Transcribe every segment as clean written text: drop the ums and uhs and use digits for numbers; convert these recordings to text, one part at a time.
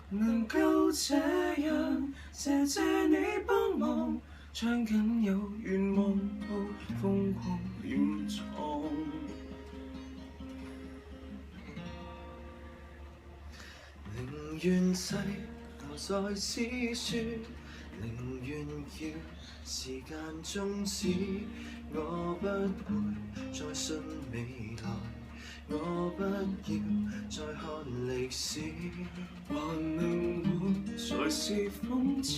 能夠這樣，謝謝你幫忙，將僅有願望都瘋狂掩藏。寧願滯留在此處，寧願要時間終止，我不會再信未來。我不要再看歷史，還能活才是諷刺，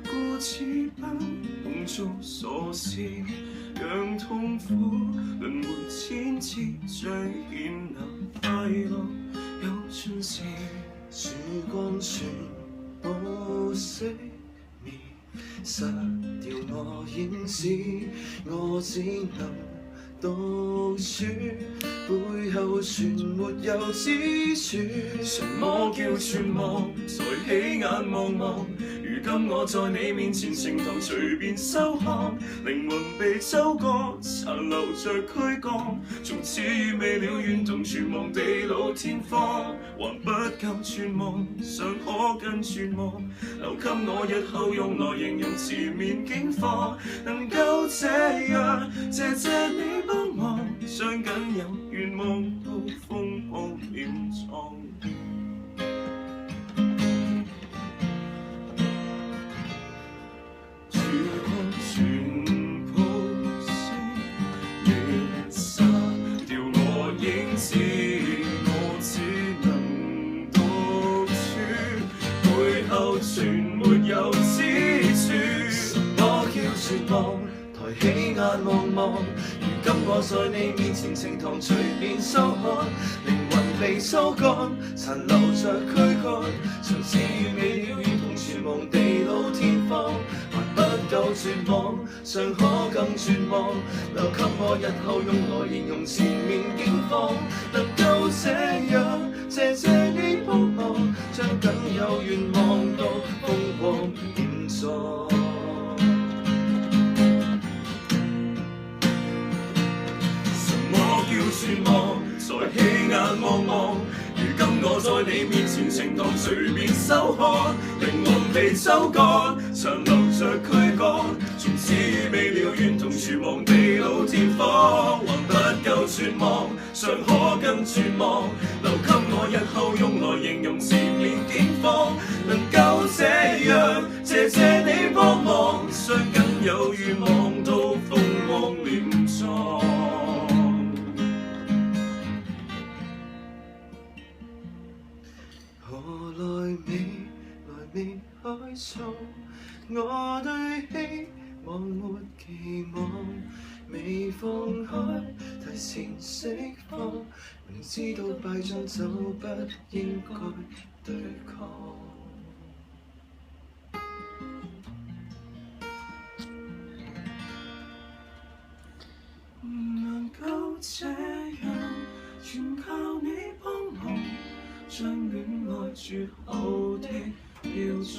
故此不碰觸瑣事，讓痛苦輪迴千次，彰顯那快樂有盡時。曙光全部熄滅，失掉我影子，我只能獨處，背後全沒有支柱。什麼叫絕望？才起眼望望，如今我在你面前呈堂隨便收看，靈魂被收割，殘留着軀幹，從此與未了緣同絕望地老天荒，還不夠絕望，尚可更絕望，留給我日後用來形容前面境況。能夠這樣，謝謝你幫忙，將僅有願望都瘋狂掩藏。曙光全部熄滅，殺掉我影子，我只能獨處，背後全沒有支柱。什麼叫絕望？抬起眼望望，如今我在你面前呈堂隨便收看，靈魂被收乾，殘留着軀幹，從此與未了緣同存亡地老天荒，還不夠絕望，尚可更絕望，留給我日後用來形容前面境況。能夠這樣，謝謝你幫忙，將僅有願望都瘋狂掩藏。叫絕望，才起眼望望，如今我在你面前呈堂隨便收看，靈魂被收割，殘留着軀幹，從此與未了緣同絕望地老天荒，還不夠絕望，尚可更絕望，留給我日後用來形容前面境況。能夠這樣，謝謝你幫忙，將僅有願望都瘋狂掩藏。何來未開創？我對希望沒期望，未放開，提前釋放，明知道敗仗就不應該對抗。能夠這樣，全靠你幫忙，將戀愛絕後的標準